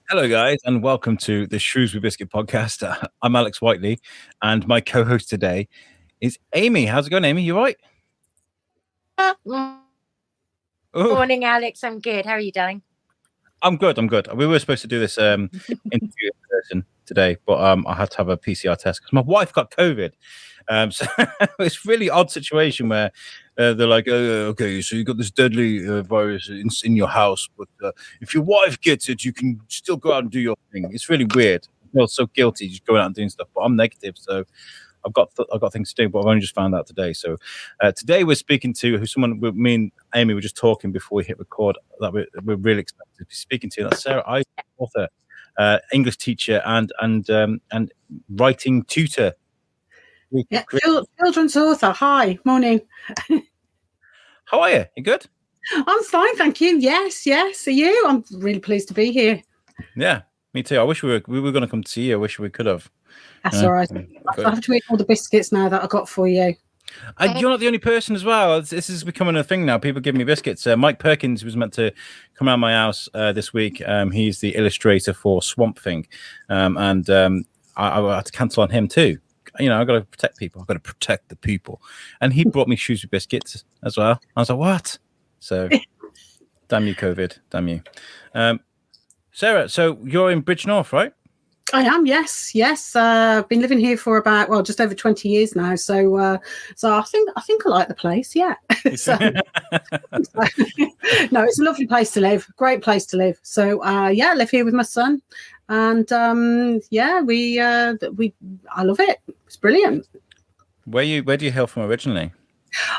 Hello, guys, and welcome to the Shrewsbury Biscuit podcast. I'm Alex Whiteley, and my co-host today is Amy. How's it going, Amy? You right? Morning, Alex. I'm good. How are you doing? I'm good. We were supposed to do this interview in person today, but I had to have a PCR test because my wife got COVID. So it's a really odd situation where they're like, okay, so you got this deadly virus in your house, but if your wife gets it, you can still go out and do your thing. It's really weird. I feel so guilty just going out and doing stuff, but I'm negative, so I've got things to do. But I've only just found out today. So today we're speaking to me and Amy were just talking before we hit record that we're really excited to be speaking to. That's Sarah Isaac, author, English teacher, and writing tutor. Yeah, children's author. Hi, morning. How are you? You good? I'm fine, thank you. Yes. Are you? I'm really pleased to be here. Yeah, me too. I wish we were going to come to see you. I wish we could have. That's all right. I have to eat all the biscuits now that I got for you. You're not the only person as well. This is becoming a thing now. People give me biscuits. Mike Perkins was meant to come around my house this week. He's the illustrator for Swamp Thing, and I had to cancel on him too. You know, I've got to protect people. I've got to protect the people. And he brought me Shrewsbury Biscuits as well. I was like, what? So, damn you, COVID. Damn you. Sarah, so you're in Bridgnorth, right? I am, yes. I've been living here for about, just over 20 years now. So I think I like the place, yeah. No, it's a lovely place to live. Great place to live. So, I live here with my son. And I love it. It's brilliant. Where do you hail from originally?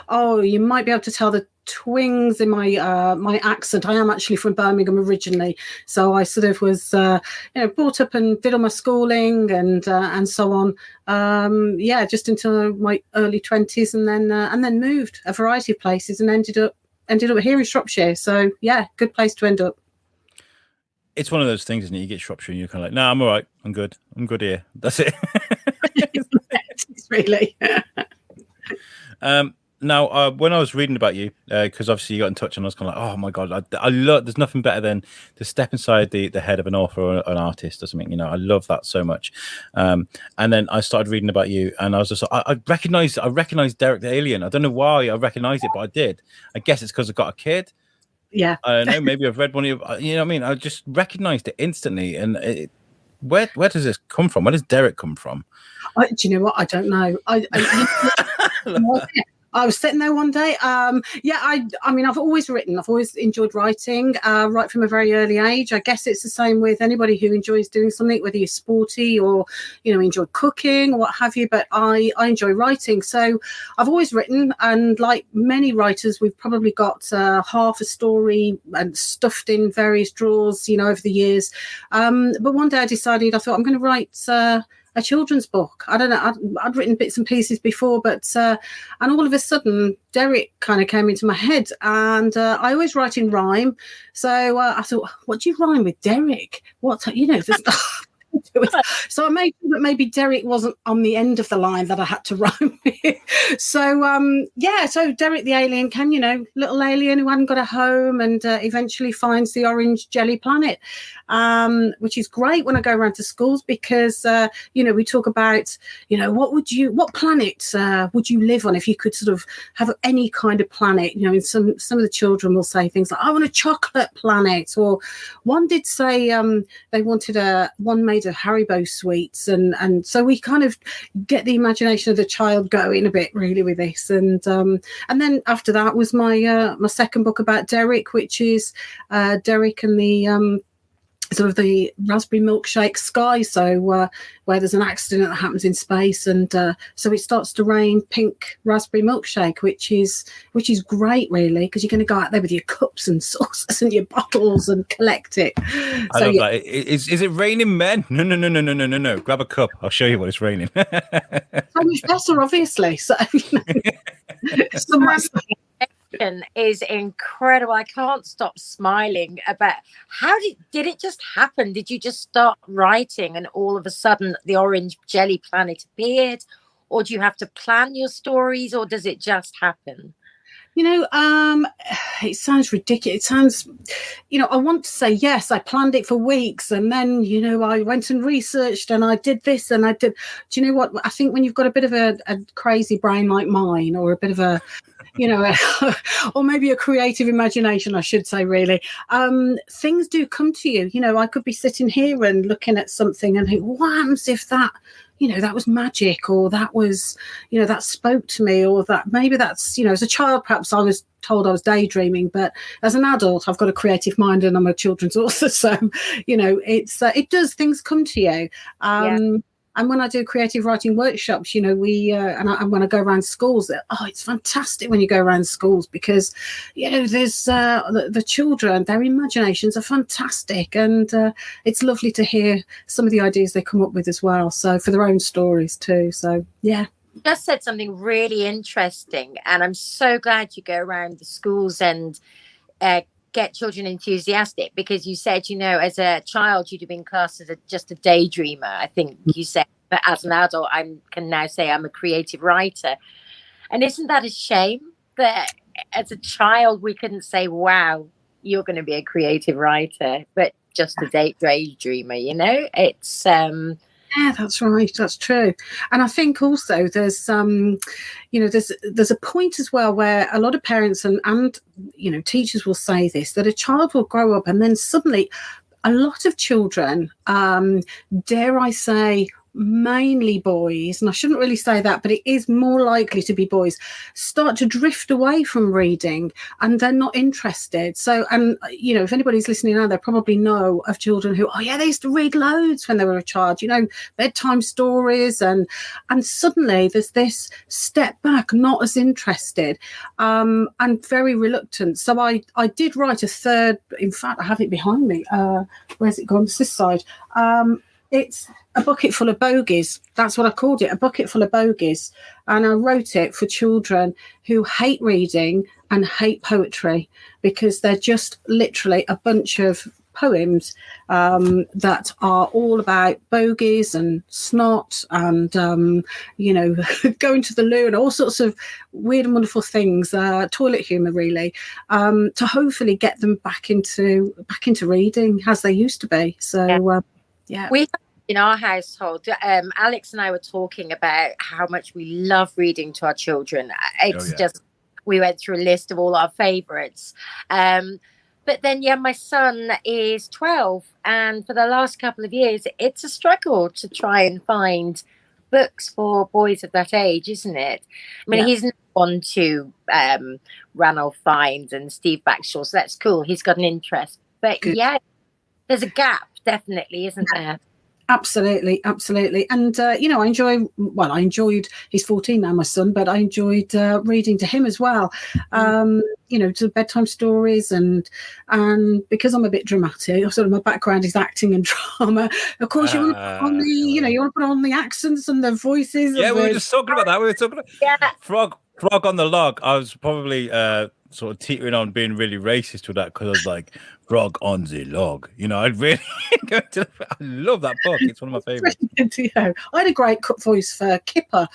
Oh, you might be able to tell the twings in my my accent. I am actually from Birmingham originally, so I sort of was brought up and did all my schooling and so on. Just until my early 20s, and then moved a variety of places and ended up here in Shropshire. So good place to end up. It's one of those things, isn't it? You get Shropshire and you're kind of like, no, I'm all right. I'm good here. That's it. It's really. Now, when I was reading about you, because obviously you got in touch, and I was kind of like, oh my god, I love. There's nothing better than to step inside the head of an author or an artist or something. You know, I love that so much. And then I started reading about you, and I was just, I recognized Derek the Alien. I don't know why I recognized it, but I did. I guess it's because I got a kid. Yeah, I don't know. Maybe I've read one of your. You know what I mean? I just recognized it instantly. And where does this come from? Where does Derek come from? Do you know what? I don't know. I was sitting there one day. I mean, I've always written. I've always enjoyed writing, right from a very early age. I guess it's the same with anybody who enjoys doing something, whether you're sporty or, enjoy cooking or what have you. But I enjoy writing. So I've always written. And like many writers, we've probably got half a story and stuffed in various drawers, over the years. But one day I decided, I thought, I'm going to write a children's book. I don't know. I'd written bits and pieces before, but and all of a sudden, Derek kind of came into my head, and I always write in rhyme. So I thought, what do you rhyme with, Derek? What So I made sure that maybe Derek wasn't on the end of the line that I had to rhyme with. So so Derek the Alien came, little alien who hadn't got a home, and eventually finds the orange jelly planet, which is great when I go around to schools because we talk about what planet would you live on if you could sort of have any kind of planet. And some of the children will say things like, I want a chocolate planet, or one did say they wanted one made of Haribo sweets, and so we kind of get the imagination of the child going a bit really with this, and then after that was my my second book about Derek, which is Derek and the sort of the Raspberry Milkshake Sky, so where there's an accident that happens in space, and so it starts to rain pink raspberry milkshake, which is great, really, because you're going to go out there with your cups and saucers and your bottles and collect it. I love that. Is it raining men? No. Grab a cup. I'll show you what it's raining. So much better, obviously. So is incredible. I can't stop smiling about how did it just happen? Did you just start writing and all of a sudden the orange jelly planet appeared, or do you have to plan your stories, or does it just happen? It sounds ridiculous. It sounds, I want to say, yes, I planned it for weeks. And then, I went and researched and I did this and I did. Do you know what? I think when you've got a bit of a crazy brain like mine, or a bit of a, or maybe a creative imagination, I should say, really, things do come to you. I could be sitting here and looking at something and think, what happens if that, that was magic, or that was, that spoke to me, or that maybe that's, as a child, perhaps I was told I was daydreaming, but as an adult, I've got a creative mind and I'm a children's author. So, it does, things come to you. And when I do creative writing workshops, and when I go around schools, it's fantastic when you go around schools, because, there's the children, their imaginations are fantastic. And it's lovely to hear some of the ideas they come up with as well. So for their own stories too. So, yeah. You just said something really interesting. And I'm so glad you go around the schools and get children enthusiastic, because you said, as a child, you'd have been classed as just a daydreamer, I think you said. But as an adult, I can now say I'm a creative writer. And isn't that a shame that as a child, we couldn't say, wow, you're going to be a creative writer, but just a daydreamer, It's... Yeah, that's right. That's true. And I think also there's there's a point as well where a lot of parents and teachers will say this, that a child will grow up and then suddenly a lot of children, dare I say, mainly boys, and I shouldn't really say that, but it is more likely to be boys, start to drift away from reading and they're not interested. So, and if anybody's listening now, they probably know of children who, they used to read loads when they were a child, bedtime stories, and suddenly there's this step back, not as interested, and very reluctant. So I did write a third, in fact I have it behind me, where's it gone? It's this side. It's a bucket full of bogies. That's what I called it, a bucket full of bogies. And I wrote it for children who hate reading and hate poetry, because they're just literally a bunch of poems that are all about bogies and snot and, going to the loo and all sorts of weird and wonderful things, toilet humour, really, to hopefully get them back into reading as they used to be. So, yeah. We in our household, Alex and I were talking about how much we love reading to our children. It's just, we went through a list of all our favourites. But then, my son is 12. And for the last couple of years, it's a struggle to try and find books for boys of that age, isn't it? I mean, he's not on to Ranulph Fiennes and Steve Backshall, so that's cool. He's got an interest. But there's a gap, definitely, isn't there? Absolutely. And, I enjoyed, he's 14 now, my son, but I enjoyed reading to him as well, to bedtime stories. And because I'm a bit dramatic, sort of my background is acting and drama. Of course, you want to put on the, you want to put on the accents and the voices. Yeah, we were just talking about that. We were talking about Frog on the Log. I was probably sort of teetering on being really racist with that, because I was like, Frog on the Log. I'd really go to. I love that book. It's one of my favorites. I had a great voice for Kipper.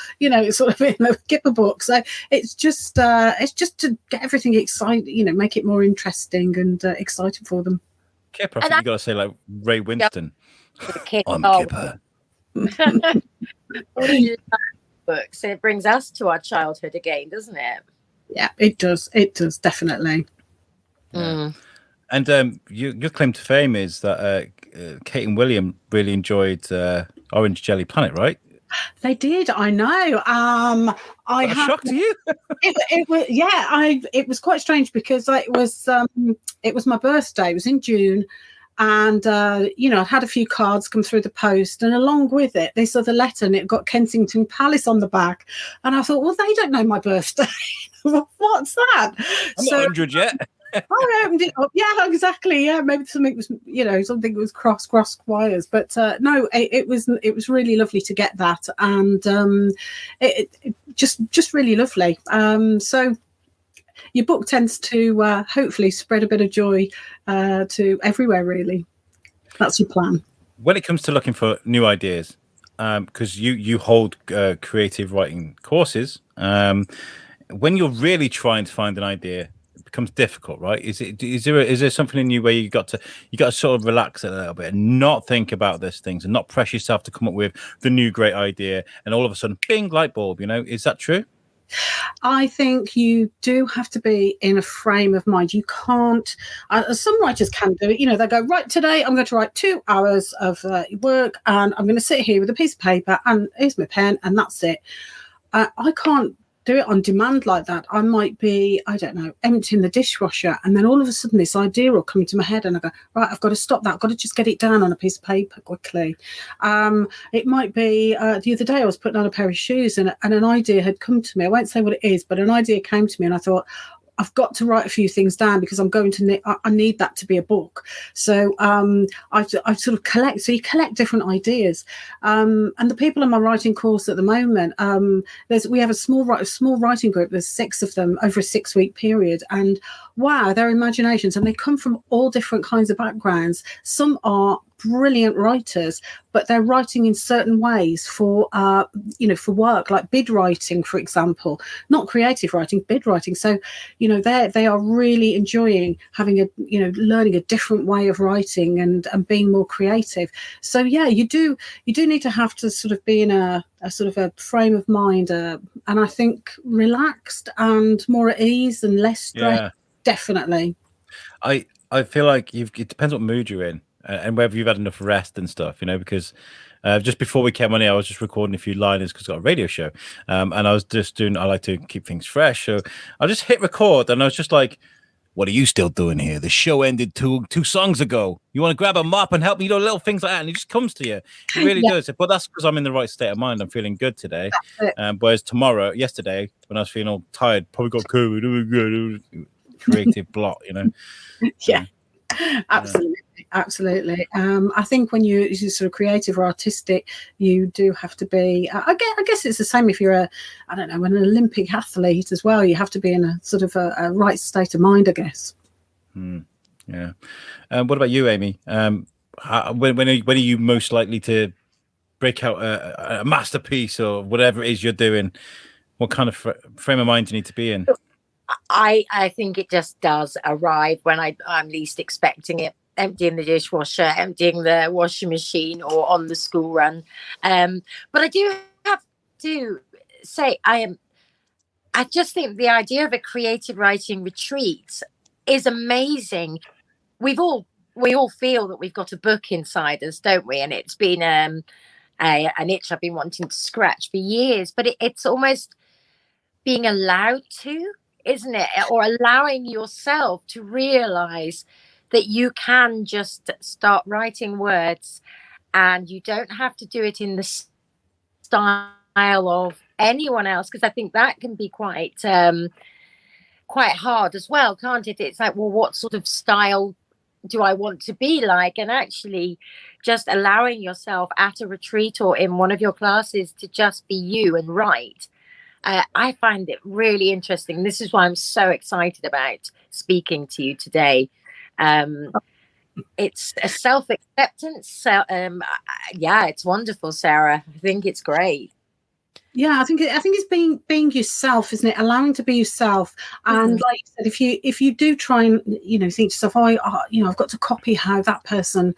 Sort of in the Kipper book. So it's just to get everything excited. Make it more interesting and exciting for them. Kipper. I think you got to say like Ray Winston. I'm Kipper. We love books, and it brings us to our childhood again, doesn't it? Yeah, it does. It does, definitely. Yeah. And your claim to fame is that Kate and William really enjoyed Orange Jelly Planet, right? They did. I know. I had a shock to you. It was, it was quite strange, because it was my birthday. It was in June. And, I had a few cards come through the post, and along with it, they saw the letter and it got Kensington Palace on the back. And I thought, well, they don't know my birthday. What's that? I'm not 100 yet. I opened it up. Yeah, exactly. Yeah, maybe something was, something was cross wires. But no, it was really lovely to get that. And it just really lovely. So your book tends to hopefully spread a bit of joy to everywhere, really. That's your plan. When it comes to looking for new ideas, because you hold creative writing courses, when you're really trying to find an idea, it becomes difficult, right? Is there something in you where you got to sort of relax a little bit and not think about these things and not pressure yourself to come up with the new great idea, and all of a sudden, bing, light bulb? Is that true? I think you do have to be in a frame of mind. You can't, some writers can do it. They go, right, today I'm going to write 2 hours of work, and I'm going to sit here with a piece of paper and here's my pen, and that's it. I can't do it on demand like that. I might be, I don't know, emptying the dishwasher, and then all of a sudden this idea will come into my head, and I go, right, I've got to stop that. I've got to just get it down on a piece of paper quickly. It might be the other day I was putting on a pair of shoes, and an idea had come to me. I won't say what it is, but an idea came to me, and I thought, I've got to write a few things down because I'm going to I need that to be a book. So I sort of collect. So you collect different ideas, and the people in my writing course at the moment, we have a small writing group. There's 6 of them over a 6-week period, and wow, their imaginations, and they come from all different kinds of backgrounds. Some are brilliant writers, but they're writing in certain ways for for work, like bid writing, for example, not creative writing, bid writing. So they are really enjoying having learning a different way of writing and being more creative. So yeah, you do need to have to sort of be in a sort of a frame of mind, and I think relaxed and more at ease and less stressed. Yeah. Definitely. I feel like it depends what mood you're in. And whether you've had enough rest and stuff, because just before we came on here, I was just recording a few liners because I've got a radio show, and I was just I like to keep things fresh, so I just hit record, and I was just like, what are you still doing here? The show ended two songs ago. You want to grab a mop and help me? Little things like that, and it just comes to you. It really does. But that's because I'm in the right state of mind. I'm feeling good today. Whereas yesterday, when I was feeling all tired, probably got COVID, creative block, Yeah. Absolutely. I think when you're sort of creative or artistic, you do have to be. I guess it's the same if you're an Olympic athlete as well. You have to be in a sort of a right state of mind, I guess. Yeah. What about you, Amy? When are you most likely to break out a masterpiece or whatever it is you're doing? What kind of frame of mind do you need to be in? I think it just does arrive when I'm least expecting it. Emptying the dishwasher, emptying the washing machine, or on the school run. But I do have to say, I just think the idea of a creative writing retreat is amazing. We all feel that we've got a book inside us, don't we? And it's been an itch I've been wanting to scratch for years. But it's almost being allowed to, isn't it? Or allowing yourself to realize that you can just start writing words, and you don't have to do it in the style of anyone else, because I think that can be quite hard as well, can't it? It's like, well, what sort of style do I want to be like? And actually just allowing yourself at a retreat or in one of your classes to just be you and write. I find it really interesting. This is why I'm so excited about speaking to you today. It's a self-acceptance. It's wonderful, Sarah. I think it's great. Yeah, I think it's being yourself, isn't it? Allowing to be yourself. And like you said, if you do try and think to yourself, I've got to copy how that person's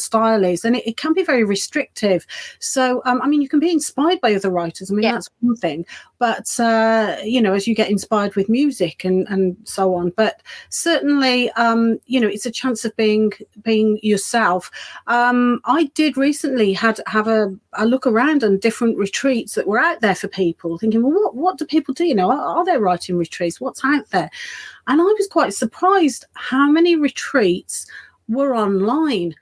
style is, and it can be very restrictive. So you can be inspired by other writers. That's one thing. But as you get inspired with music and so on. But certainly, it's a chance of being yourself. I did recently have a look around on different retreats that were out there for people, thinking, well, what do people do? Are there writing retreats? What's out there? And I was quite surprised how many retreats were online.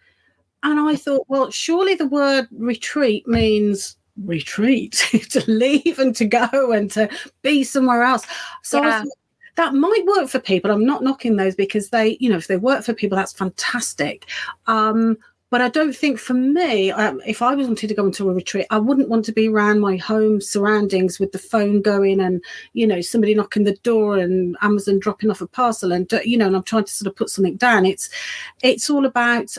And I thought, well, surely the word retreat means retreat, to leave and to go and to be somewhere else. So I thought, that might work for people. I'm not knocking those, because they, if they work for people, that's fantastic. But I don't think, for me, if I wanted to go into a retreat, I wouldn't want to be around my home surroundings with the phone going and, somebody knocking the door and Amazon dropping off a parcel and, and I'm trying to sort of put something down. It's all about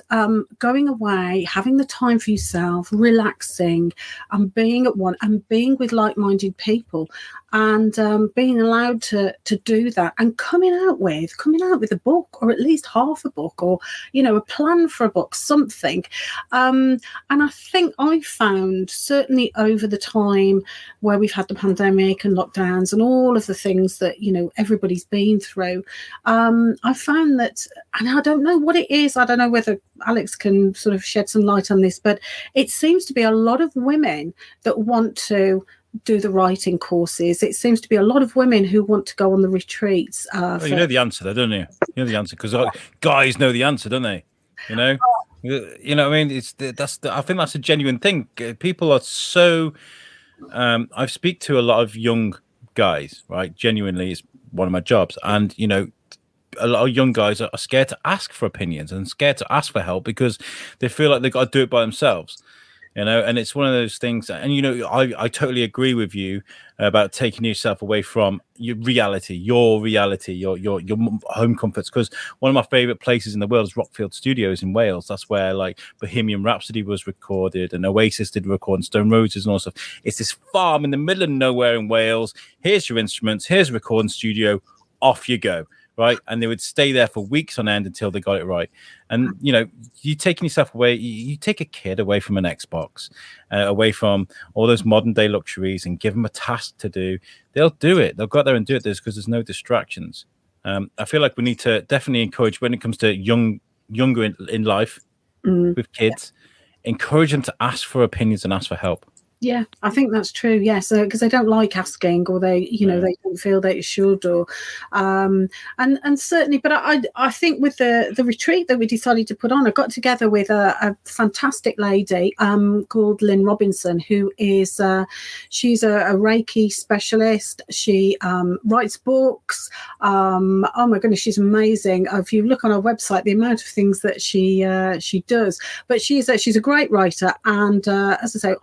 going away, having the time for yourself, relaxing and being at one and being with like-minded people. and being allowed to do that, and coming out with a book, or at least half a book, or a plan for a book, something. And I think I found, certainly over the time where we've had the pandemic and lockdowns and all of the things that everybody's been through, I found that, and I don't know what it is, I don't know whether Alex can sort of shed some light on this, but it seems to be a lot of women that want to do the writing courses. It seems to be a lot of women who want to go on the retreats. You know the answer, though, don't you? You know the answer, because guys know the answer, don't they? You know what I mean? I think that's a genuine thing. People are so. I speak to a lot of young guys, right? Genuinely, it's one of my jobs, and a lot of young guys are scared to ask for opinions and scared to ask for help because they feel like they've got to do it by themselves. And it's one of those things, and I totally agree with you about taking yourself away from your reality, your home comforts. Because one of my favorite places in the world is Rockfield Studios in Wales. That's where like Bohemian Rhapsody was recorded, and Oasis did record, and Stone Roses and all stuff. It's this farm in the middle of nowhere in Wales. Here's your instruments. Here's a recording studio. Off you go. Right, and they would stay there for weeks on end until they got it right. And you taking yourself away, you take a kid away from an Xbox, away from all those modern day luxuries, and give them a task to do. They'll do it. They'll go out there and do it. Because there's no distractions. I feel like we need to definitely encourage, when it comes to younger in life with kids, encourage them to ask for opinions and ask for help. Yeah, I think that's true. Yes, because they don't like asking, or they don't feel they should, or and certainly. But I think with the retreat that we decided to put on, I got together with a fantastic lady called Lynn Robinson, who is she's a Reiki specialist. She writes books. Oh my goodness, she's amazing. If you look on her website, the amount of things that she does. But she's a great writer, and as I say,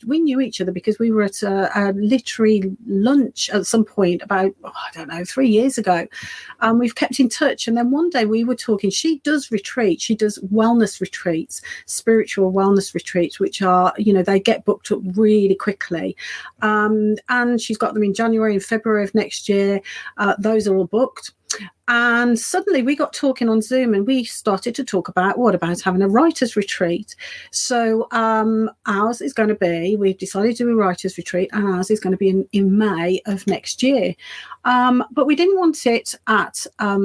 we knew each other because we were at a literary lunch at some point about, 3 years ago. We've kept in touch. And then one day we were talking. She does retreats. She does wellness retreats, spiritual wellness retreats, which are, they get booked up really quickly. And she's got them in January and February of next year. Those are all booked. And suddenly we got talking on Zoom, and we started to talk about having a writer's retreat. So ours is going to be, we've decided to do a writer's retreat, and ours is going to be in May of next year. But we didn't want it at, a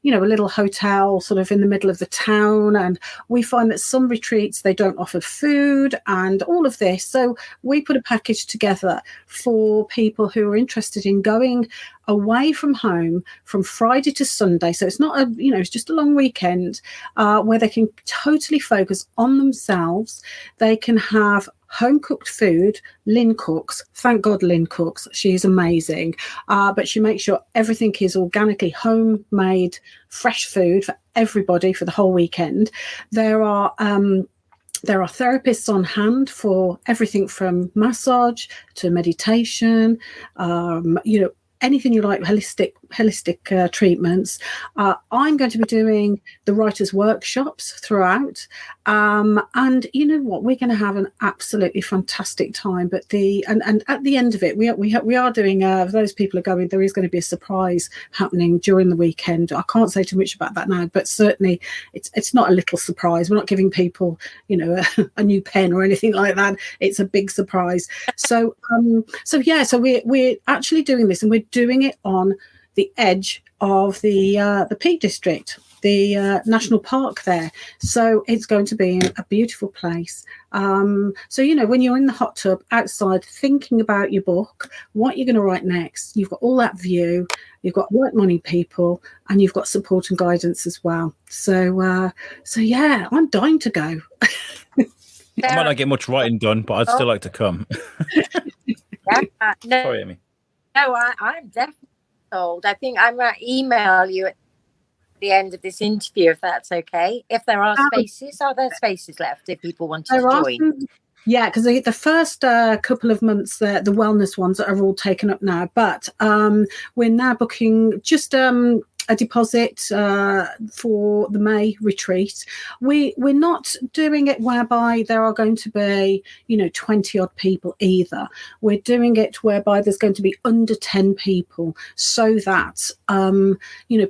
little hotel sort of in the middle of the town. And we find that some retreats, they don't offer food and all of this. So we put a package together for people who are interested in going away from home from Friday to Sunday. So it's not it's just a long weekend where they can totally focus on themselves. They can have home cooked food. Lynn cooks. Thank God Lynn cooks. She's amazing. But she makes sure everything is organically homemade, fresh food for everybody for the whole weekend. There are therapists on hand for everything from massage to meditation, anything you like, holistic treatments. I'm going to be doing the writers' workshops throughout. And you know what? We're going to have an absolutely fantastic time. But and at the end of it, we are doing, for those people who are going, there is going to be a surprise happening during the weekend. I can't say too much about that now, but certainly it's not a little surprise. We're not giving people, a new pen or anything like that. It's a big surprise. So we're actually doing this, and we're doing it on the edge of the Peak District, the national park there. So it's going to be a beautiful place. So when you're in the hot tub outside thinking about your book, what you're going to write next, you've got all that view, you've got like-minded people, and you've got support and guidance as well. So yeah, I'm dying to go. I might not get much writing done, but I'd still like to come. No. Sorry, Amy. No, I'm definitely sold. I think I'm going to email you at the end of this interview, if that's okay. If there are spaces, are there spaces left if people want to join? Yeah, because the first couple of months, the wellness ones are all taken up now. But we're now booking just a deposit for the May retreat. We're not doing it whereby there are going to be 20 odd people either. We're doing it whereby there's going to be under 10 people, so that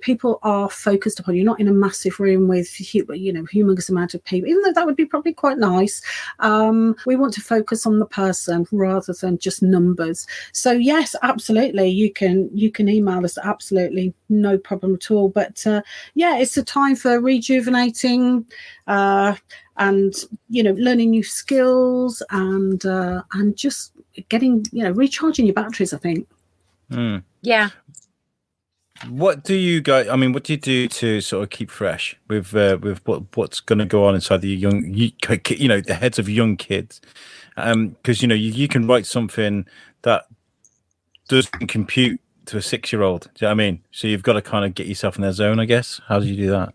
people are focused upon. You're not in a massive room with humongous amount of people, even though that would be probably quite nice. We want to focus on the person rather than just numbers. So yes, absolutely, you can email us, absolutely no problem at all. But it's a time for rejuvenating and learning new skills and just getting recharging your batteries, I think. Yeah. What do you guys? I mean, what do you do to sort of keep fresh with what's going to go on inside the the heads of young kids? Because you can write something that doesn't compute to a 6-year-old. Do you know what I mean? So you've got to kind of get yourself in their zone, I guess. How do you do that?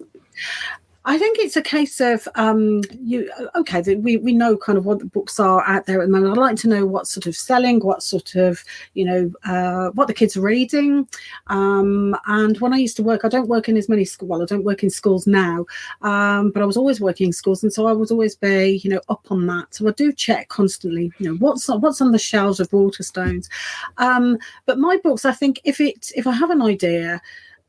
I think it's a case of we know kind of what the books are out there at the moment. I'd like to know what's sort of selling, what sort of what the kids are reading. And when I used to work, I don't work in as many schools. Well, I don't work in schools now, but I was always working in schools, and so I would always be up on that. So I do check constantly. What's on the shelves of Waterstones. But my books, I think if I have an idea.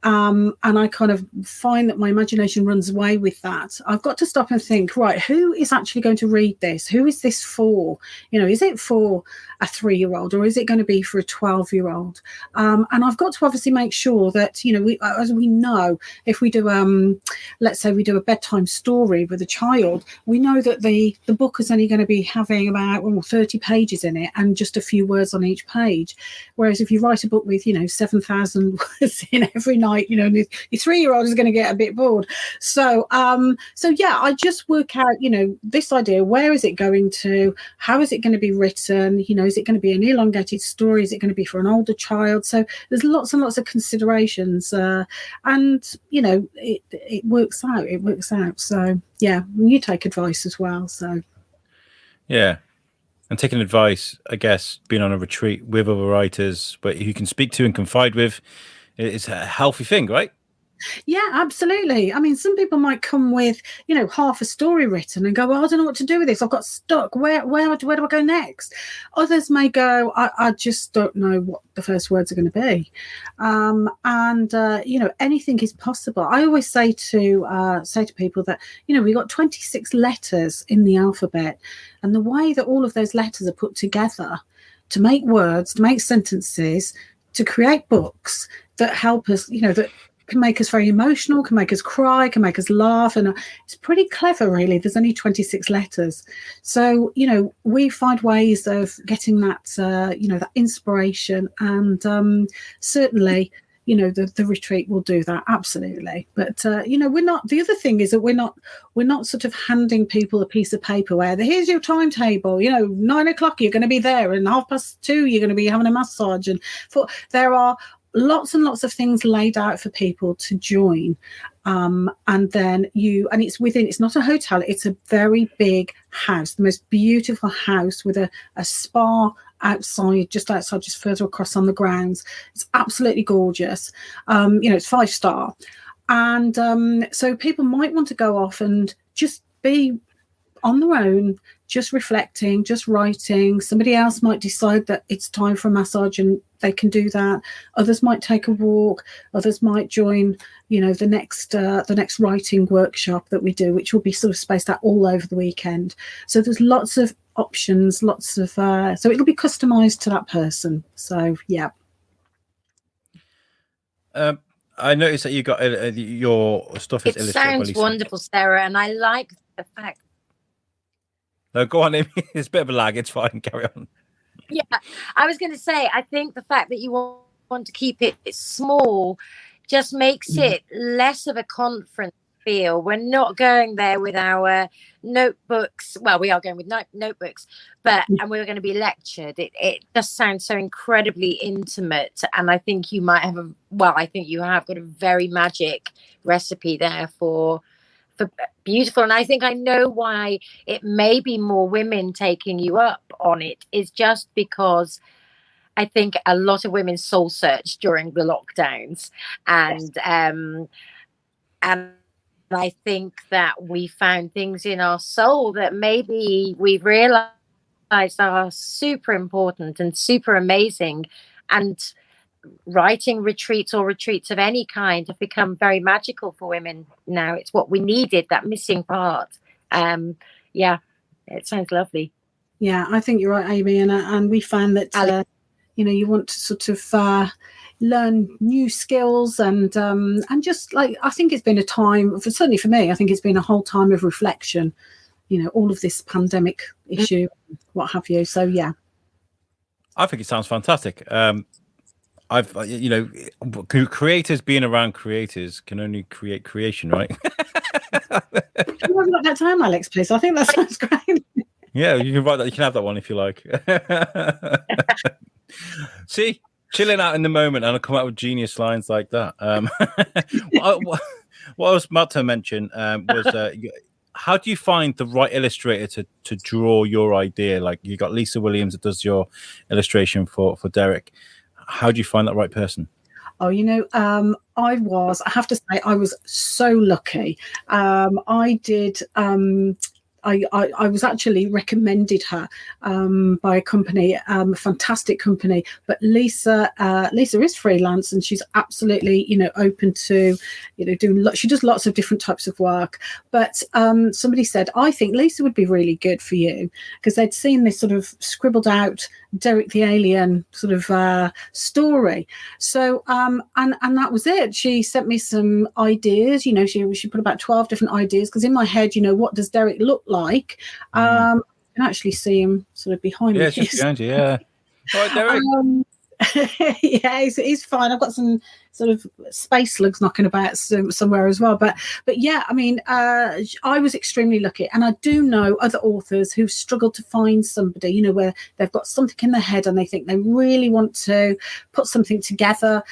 And I kind of find that my imagination runs away with that, I've got to stop and think, right, who is actually going to read this? Who is this for? Is it for a 3-year-old or is it going to be for a 12-year-old? And I've got to obviously make sure that, as we know, if we do, let's say we do a bedtime story with a child, we know that the book is only going to be having about 30 pages in it and just a few words on each page. Whereas if you write a book with, 7,000 words in every night, your 3-year-old is going to get a bit bored. So I just work out, this idea, where is it going to, how is it going to be written, is it going to be an elongated story, is it going to be for an older child? So there's lots and lots of considerations, and it works out. So yeah, you take advice as well. So yeah. And taking advice, I guess, being on a retreat with other writers, but who you can speak to and confide with, is a healthy thing, right? Yeah, absolutely. I mean, some people might come with, half a story written and go, well, I don't know what to do with this. I've got stuck. Where do I go next? Others may go, I just don't know what the first words are going to be. Anything is possible. I always say to people that, we got 26 letters in the alphabet, and the way that all of those letters are put together to make words, to make sentences, to create books that help us, that can make us very emotional, can make us cry, can make us laugh. And it's pretty clever, really. There's only 26 letters. So, we find ways of getting that, that inspiration. And certainly, the retreat will do that. Absolutely. But, we're not, the other thing is that we're not sort of handing people a piece of paper where here's your timetable, 9 o'clock, you're going to be there, and 2:30, you're going to be having a massage. And there are lots and lots of things laid out for people to join, and then it's not a hotel, it's a very big house, the most beautiful house with a spa outside, just further across on the grounds. It's absolutely gorgeous. It's 5-star, and so people might want to go off and just be on their own, just reflecting, just writing. Somebody else might decide that it's time for a massage and they can do that. Others might take a walk. Others might join, the next writing workshop that we do, which will be sort of spaced out all over the weekend. So there's lots of options, so it'll be customized to that person. So yeah. I noticed that you got your stuff is illustrated. It sounds wonderful, Sarah, and I like the fact. No, go on, Amy. It's a bit of a lag. It's fine. Carry on. Yeah, I was going to say, I think the fact that you want to keep it small just makes it less of a conference feel. We're not going there with our notebooks. Well, we are going with notebooks, and we're going to be lectured. It just sounds so incredibly intimate, and I think you might have I think you have got a very magic recipe there for beautiful. And I think I know why it may be more women taking you up on it, is just because I think a lot of women soul searched during the lockdowns, and I think that we found things in our soul that maybe we've realized are super important and super amazing. And writing retreats or retreats of any kind have become very magical for women now. It's what we needed, that missing part. Yeah, it sounds lovely. Yeah, I think you're right, Amy, and we found that you want to sort of learn new skills and just like, I think it's been a time, certainly for me, I think it's been a whole time of reflection, all of this pandemic issue, what have you. So yeah, I think it sounds fantastic. I've creators being around creators can only create creation, right? Can you have that time, Alex, please? I think that sounds great. Yeah, you can write that. You can have that one if you like. See, chilling out in the moment, and I'll come out with genius lines like that. What I was about to mention was how do you find the right illustrator to draw your idea? Like, you got Lisa Williams that does your illustration for Derek. How do you find that right person? Oh, I have to say, I was so lucky. I did. I was actually recommended her by a company, a fantastic company. But Lisa is freelance, and she's absolutely, open to, doing. She does lots of different types of work. But somebody said, I think Lisa would be really good for you, because they'd seen this sort of scribbled out Derek the Alien sort of story. So and that was it. She sent me some ideas. She put about 12 different ideas, because in my head, what does Derek look like? You can actually see him sort of behind me. Yeah, just behind you. Yeah. All right, Derek. Yeah, he's fine. I've got some sort of space slugs knocking about somewhere as well. But yeah, I mean, I was extremely lucky, and I do know other authors who've struggled to find somebody, where they've got something in their head and they think they really want to put something together.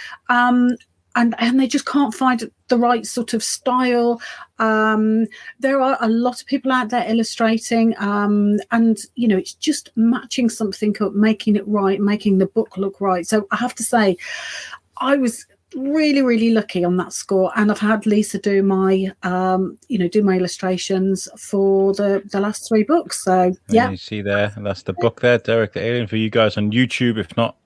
And they just can't find the right sort of style. There are a lot of people out there illustrating, and it's just matching something up, making it right, making the book look right. So I have to say, I was really, really lucky on that score, and I've had Lisa do my illustrations for the last 3 books. So yeah, you see there, and that's the book there, Derek the Alien, for you guys on YouTube. If not,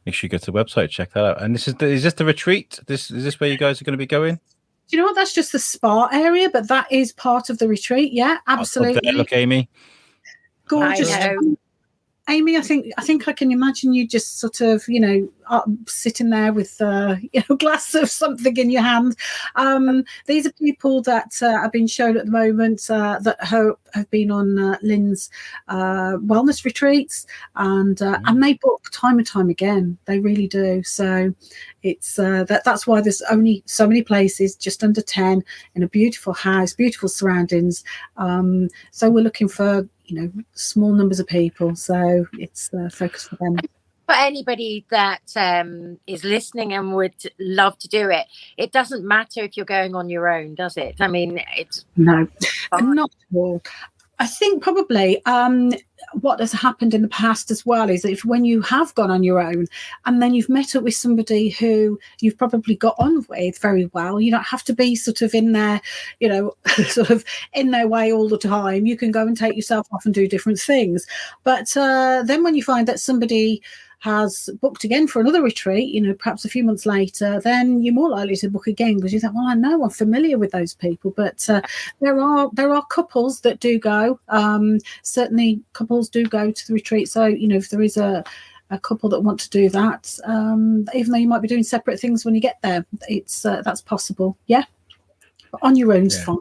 make sure you go to the website, check that out. And is this the retreat? Is this where you guys are going to be going? Do you know what? That's just the spa area, but that is part of the retreat. Yeah, absolutely. There, look, Amy. Gorgeous. Amy, I think I can imagine you just sort of, sitting there with a glass of something in your hand. These are people that have been shown at the moment that have been on Lynn's wellness retreats, and they book time and time again. They really do. So it's that's why there's only so many places, just under 10, in a beautiful house, beautiful surroundings. So we're looking for small numbers of people, so it's focused for them. For anybody that is listening and would love to do it, it doesn't matter if you're going on your own, does it? I mean, it's no, not at all. I think probably what has happened in the past as well is if when you have gone on your own and then you've met up with somebody who you've probably got on with very well, you don't have to be sort of in there, sort of in their way all the time. You can go and take yourself off and do different things. But then when you find that somebody has booked again for another retreat, perhaps a few months later, then you're more likely to book again, because you think, well, I know I'm familiar with those people. But there are couples that do go. Certainly couples do go to the retreat. So, if there is a couple that want to do that, even though you might be doing separate things when you get there, it's that's possible. Yeah. But on your own's fine.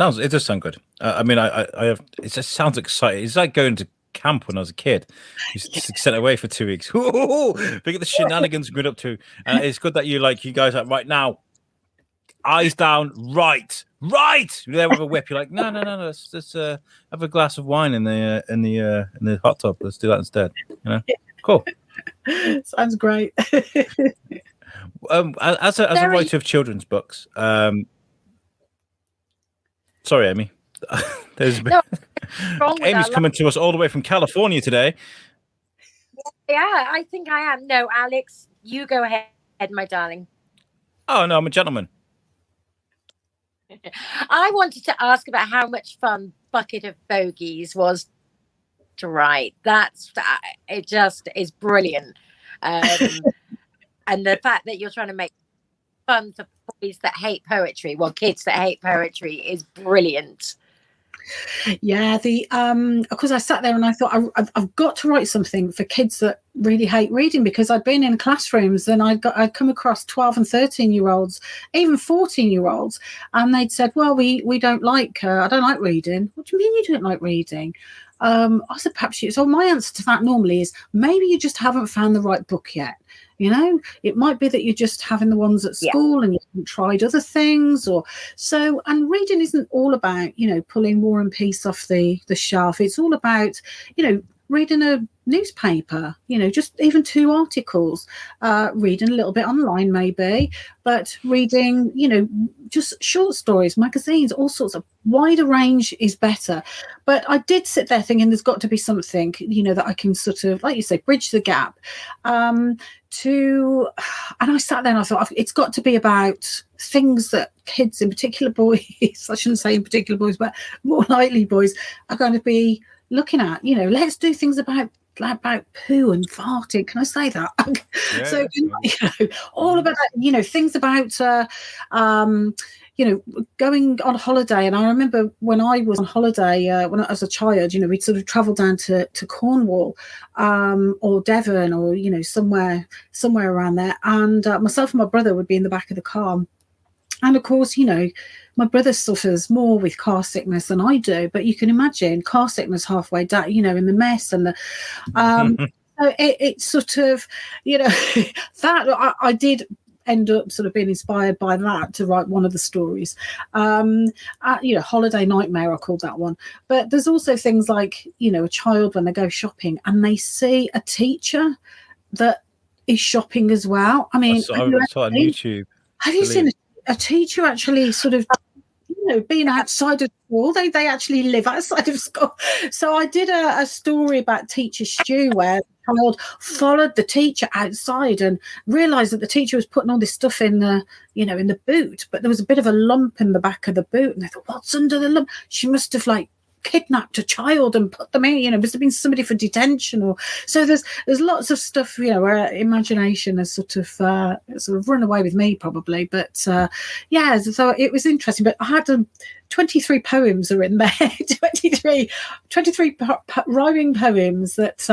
It does sound good. I mean, it just sounds exciting. It's like going to camp when I was a kid. Used to sit away for 2 weeks. Look at the shenanigans we're up to. It's good that you guys are right now, eyes down, right. You're there with a whip. You're like, no. Let's have a glass of wine in the hot tub. Let's do that instead. Cool. Sounds great. As a writer of children's books, sorry, Amy. Amy's coming to us all the way from California today. Yeah, I think I am. No, Alex, you go ahead, my darling. Oh no, I'm a gentleman. I wanted to ask about how much fun Bucket of Bogies was to write. It just is brilliant. And the fact that you're trying to make fun for boys that hate poetry, well, kids that hate poetry, is brilliant. Yeah, of course I sat there and I thought I've got to write something for kids that really hate reading, because I'd been in classrooms and I'd come across 12 and 13-year-olds, even 14-year-olds, and they'd said, well, we don't like I don't like reading. What do you mean you don't like reading? I said, perhaps you. So my answer to that normally is, maybe you just haven't found the right book yet. You know, it might be that you're just having the ones at school and you haven't tried other things, or so. And reading isn't all about, pulling War and Peace off the shelf. It's all about, reading a newspaper, just even 2 articles, reading a little bit online maybe, but reading, just short stories, magazines, all sorts of wider range is better. But I did sit there thinking there's got to be something, that I can sort of, like you say, bridge the gap. And I sat there and I thought, it's got to be about things that kids, in particular boys, I shouldn't say in particular boys, but more likely boys, are going to be looking at. Let's do things about poo and farting. Can I say that? Yeah, so all about that, things about going on holiday. And I remember when I was on holiday, when I was a child, we'd sort of travel down to Cornwall, or Devon, or somewhere around there, and myself and my brother would be in the back of the car. And of course, my brother suffers more with car sickness than I do, but you can imagine car sickness halfway down, in the mess and the so it's sort of, that I did end up sort of being inspired by that to write one of the stories. Holiday Nightmare, I called that one. But there's also things like, a child when they go shopping and they see a teacher that is shopping as well. I mean, I saw on YouTube. Have you seen a teacher actually sort of, being outside of school? They actually live outside of school. So I did a story about Teacher Stew, where the child followed the teacher outside and realised that the teacher was putting all this stuff in the, in the boot, but there was a bit of a lump in the back of the boot, and they thought, what's under the lump? She must have kidnapped a child and put them in, must have been somebody for detention. Or so there's lots of stuff, where imagination has sort of run away with me probably. But so it was interesting. But I had 23 poems are in there, 23 rhyming poems that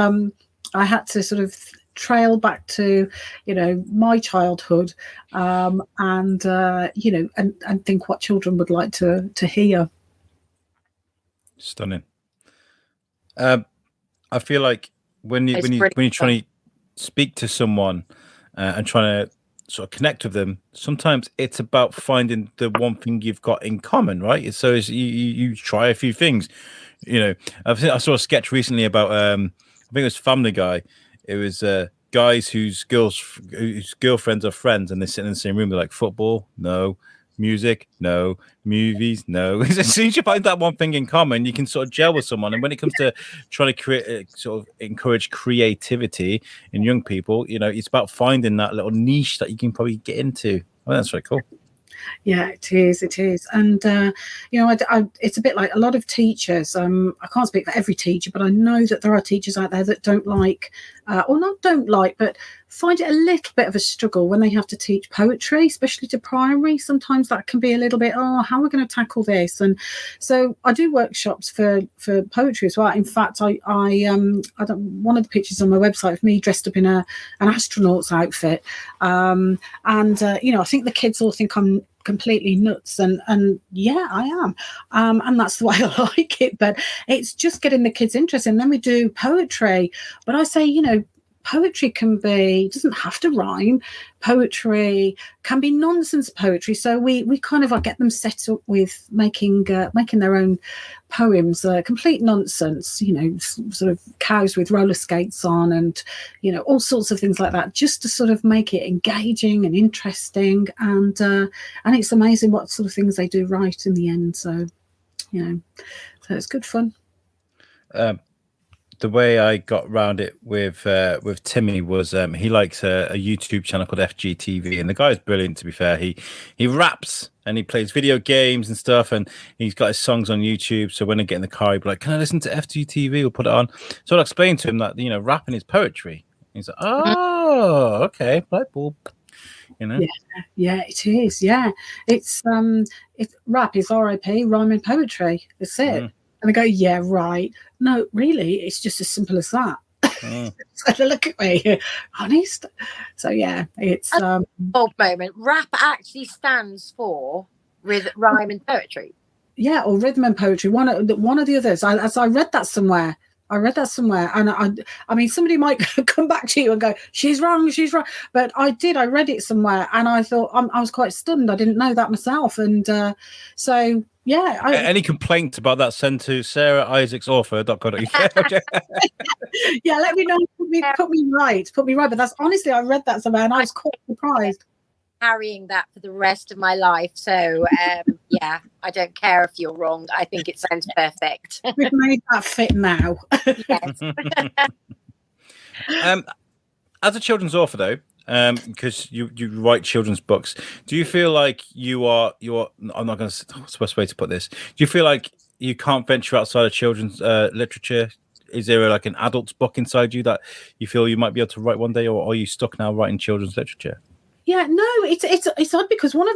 I had to sort of trail back to my childhood, and think what children would like to hear. Stunning. I feel like when you're trying to speak to someone and trying to sort of connect with them, sometimes it's about finding the one thing you've got in common, right? So you try a few things. I saw a sketch recently about I think it was Family Guy. It was guys whose girlfriends are friends, and they sit in the same room. They're like, football, no. Music, no. Movies, no. As soon as you find that one thing in common, you can sort of gel with someone. And when it comes to trying to create, sort of encourage creativity in young people, it's about finding that little niche that you can probably get into. Oh, that's very cool. Yeah, it is. And it's a bit like a lot of teachers. I can't speak for every teacher, but I know that there are teachers out there that don't like, but find it a little bit of a struggle when they have to teach poetry, especially to primary. Sometimes that can be a little bit, how are we going to tackle this? And so I do workshops for poetry as well. In fact, I one of the pictures on my website of me dressed up in an astronaut's outfit, and I think the kids all think I'm completely nuts, and yeah, I am, and that's the way I like it. But it's just getting the kids interested. And then we do poetry, but I say, poetry doesn't have to rhyme. Poetry can be nonsense poetry. So we kind of get them set up with making their own poems, complete nonsense, sort of cows with roller skates on, and all sorts of things like that, just to sort of make it engaging and interesting. And it's amazing what sort of things they do right in the end. So so it's good fun. the way I got around it with Timmy was he likes a YouTube channel called FGTV, and the guy's brilliant. To be fair, he raps and he plays video games and stuff, and he's got his songs on YouTube. So when I get in the car, he'd be like, "Can I listen to FGTV? We'll put it on." So I'll explain to him that rapping is poetry. He's like, "Oh, okay, light bulb." Yeah, it is. Yeah, it's rap is RIP, rhyming poetry. That's it. And they go, yeah, right. No, really, it's just as simple as that. So look at me, honest. So yeah, it's old moment. Rap actually stands for rhyme and poetry. Yeah, or rhythm and poetry. One of the others. I read that somewhere. And I mean, somebody might come back to you and go, she's wrong. But I read it somewhere, and I thought I was quite stunned. I didn't know that myself. And so, yeah. Any complaints about that, send to sarahisaacsauthor.co.uk. Yeah, let me know. Put me right. But that's honestly, I read that somewhere, and I was quite surprised. Carrying that for the rest of my life. So yeah, I don't care if you're wrong. I think it sounds perfect. We've made that fit now. Yes. As a children's author, though, because you write children's books, do you feel like you're I'm not going to what's the best way to put this? Do you feel like you can't venture outside of children's literature? Is there like an adult's book inside you that you feel you might be able to write one day, or are you stuck now writing children's literature? Yeah, no, it's odd because one of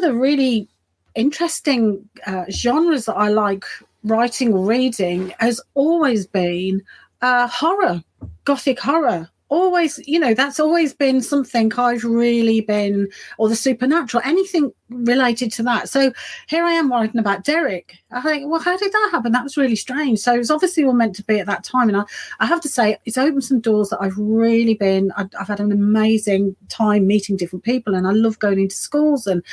the really interesting genres that I like writing or reading has always been horror, gothic horror. Always, that's always been something I've really been, or the supernatural, anything related to that. So here I am writing about Derek. I think, well, how did that happen? That was really strange. So it was obviously all meant to be at that time. And I have to say, it's opened some doors that I've really been, I've had an amazing time meeting different people, and I love going into schools, and,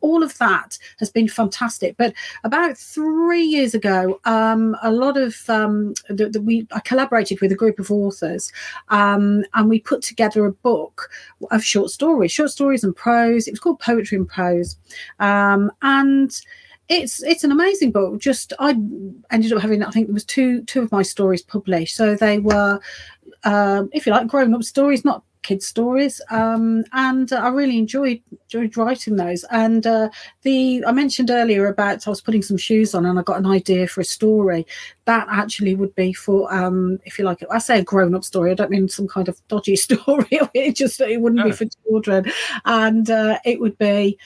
all of that has been fantastic. But about 3 years ago, a lot of, I collaborated with a group of authors, and we put together a book of short stories and prose. It was called Poetry and Prose. And it's an amazing book. I ended up having, I think there was two of my stories published. So they were, if you like, grown-up stories, not kids' stories. And I really enjoyed writing those. And I mentioned earlier about I was putting some shoes on and I got an idea for a story. That actually would be for, if you like, I say a grown-up story. I don't mean some kind of dodgy story. It wouldn't be for children, and it would be,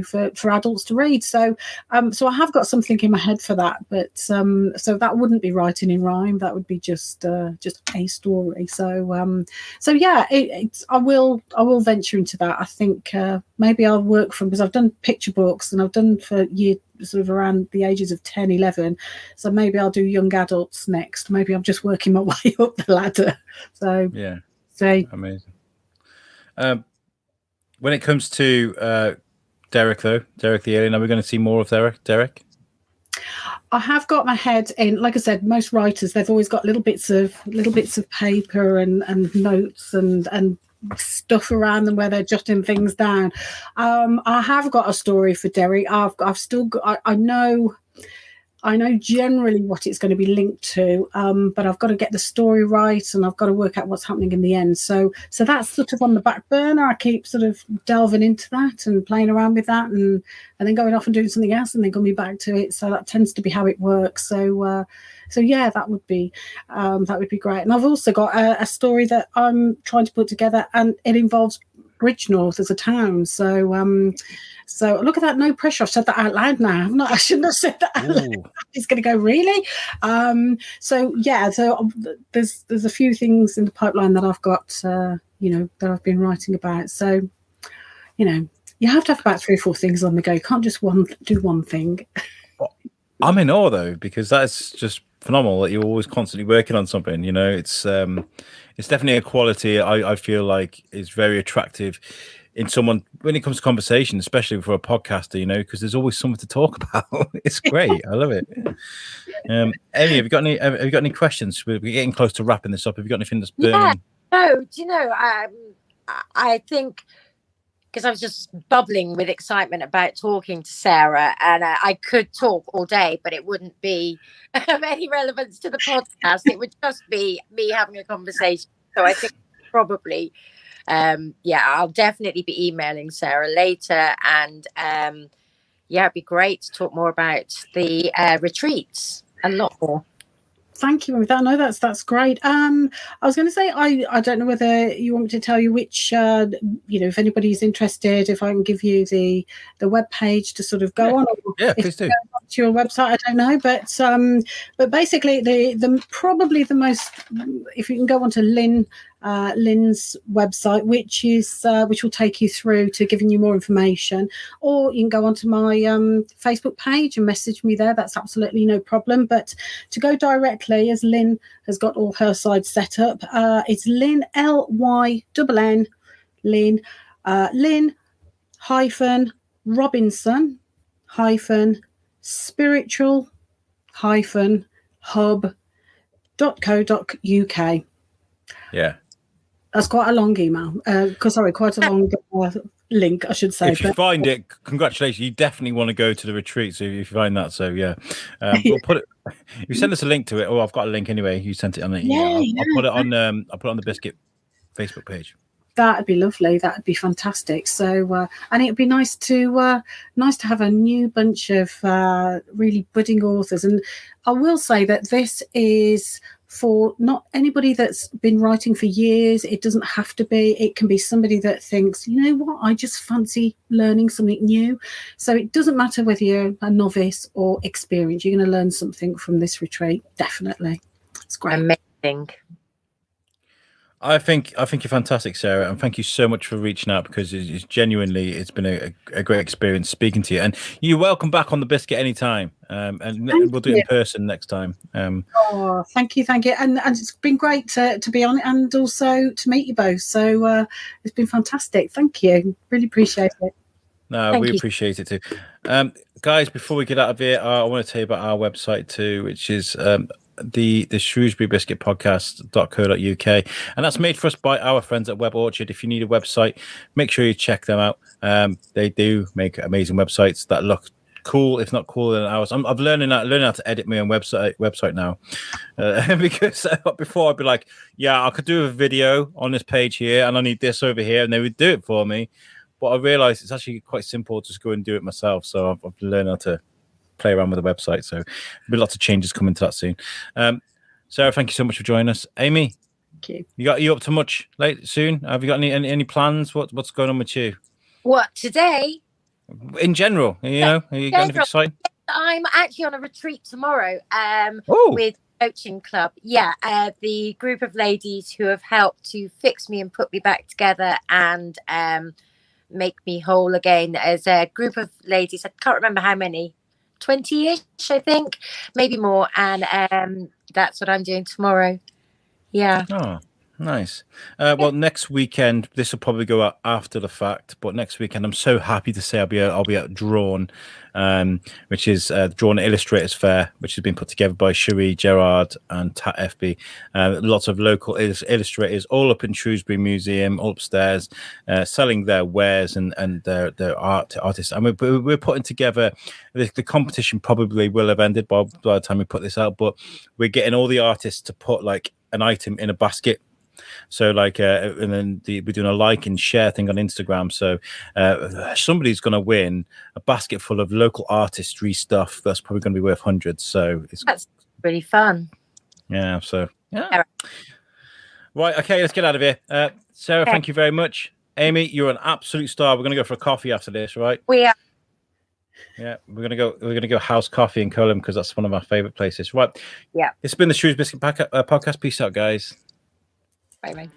for adults to read. So I have got something in my head for that, but so that wouldn't be writing in rhyme. That would be just a story. So yeah, I will venture into that. I think maybe I'll work because I've done picture books and I've done for years, sort of around the ages of 10, 11. So maybe I'll do young adults next. Maybe I'm just working my way up the ladder. So yeah, amazing. When it comes to Derek the Alien, are we going to see more of Derek? I have got my head in, like I said, most writers, they've always got little bits of paper and notes and stuff around them where they're jotting things down. I have got a story for Derek. I've still got, I know generally what it's going to be linked to, but I've got to get the story right, and I've got to work out what's happening in the end. So that's sort of on the back burner. I keep sort of delving into that and playing around with that, and then going off and doing something else, and then coming back to it. So that tends to be how it works. So yeah, that would be great. And I've also got a story that I'm trying to put together, and it involves Bridgnorth as a town. So look at that, no pressure. I've said that out loud now. I shouldn't have said that out loud. It's going to go, really? So yeah, so there's a few things in the pipeline that I've got, that I've been writing about. So, you have to have about 3 or 4 things on the go. You can't just do one thing. I'm in awe, though, because that's just phenomenal that you're always constantly working on something. It's definitely a quality I feel like is very attractive in someone when it comes to conversation, especially for a podcaster, because there's always something to talk about. It's great. I love it. Amy, have you got any questions? We're getting close to wrapping this up. Have you got anything that's burning? Yeah. No, do you know, I think because I was just bubbling with excitement about talking to Sarah, and I could talk all day, but it wouldn't be of any relevance to the podcast. It would just be me having a conversation. So I think probably, I'll definitely be emailing Sarah later, and it'd be great to talk more about the retreats, a lot more. Thank you with that. No, that's great. I was going to say, I don't know whether you want me to tell you which, if anybody's interested, if I can give you the web page to sort of go on. Yeah, please do. To your website, I don't know, but basically the probably the most, if you can go onto Lynn's website, which will take you through to giving you more information, or you can go onto my Facebook page and message me there. That's absolutely no problem. But to go directly, as Lynn has got all her sides set up, it's Lynn, Lynn, Lynn hyphen Robinson hyphen spiritual hyphen hub.co.uk. Yeah, that's quite a long email. Quite a long link, I should say. If you find it, congratulations. You definitely want to go to the retreat. So if you find that, we'll put it. If you send us a link to it, I've got a link anyway. You sent it on the email. I'll put it on. I'll put it on the Biscuit Facebook page. That'd be lovely. That'd be fantastic. So, and it'd be nice to have a new bunch of really budding authors. And I will say that this is for not anybody that's been writing for years. It doesn't have to be. It can be somebody that thinks, you know what, I just fancy learning something new. So it doesn't matter whether you're a novice or experienced. You're going to learn something from this retreat. Definitely, it's great. Amazing. I think you're fantastic, Sarah, and thank you so much for reaching out, because it's genuinely, it's been a great experience speaking to you, and you're welcome back on the Biscuit anytime, and we'll do it in person next time. Thank you, and it's been great to be on it, and also to meet you both. So it's been fantastic. Thank you, really appreciate it. No, we appreciate it too. Guys, before we get out of here, I want to tell you about our website too, which is the Shrewsbury Biscuit podcast.co.uk, and that's made for us by our friends at Web Orchard. If you need a website, make sure you check them out. They do make amazing websites that look cool, if not cooler than ours. I've learning how to edit my own website now, because before I'd be like, yeah, I could do a video on this page here, and I need this over here, and they would do it for me. But I realized it's actually quite simple to just go and do it myself. So I've learned how to play around with the website. So there'll be lots of changes coming to that soon. Sarah, thank you so much for joining us. Amy, thank you. You up to much soon? Have you got any plans? What's going on with you? What, today? In general, are you got anything exciting? I'm actually on a retreat tomorrow with Coaching Club. The group of ladies who have helped to fix me and put me back together and make me whole again. As a group of ladies, I can't remember how many, 20-ish, I think, maybe more. And that's what I'm doing tomorrow. Yeah. Oh, nice. Well, next weekend, this will probably go out after the fact, but next weekend, I'm so happy to say I'll be at Drawn, which is Drawn Illustrators Fair, which has been put together by Cherie, Gerard, and Tat FB. Lots of local illustrators, all up in Shrewsbury Museum, all upstairs, selling their wares and their art to artists. And we're putting together, the competition probably will have ended by the time we put this out, but we're getting all the artists to put like an item in a basket. So and then we're doing a like and share thing on Instagram. So somebody's going to win a basket full of local artistry stuff that's probably going to be worth hundreds. So that's really fun. Yeah. So yeah. Right. Okay. Let's get out of here. Sarah, thank you very much. Amy, you're an absolute star. We're going to go for a coffee after this, right? We are. Yeah, we're gonna go house coffee in Colham because that's one of our favorite places. Right. Yeah. It's been the Shrewsbury Biscuit podcast. Peace out, guys. Bye.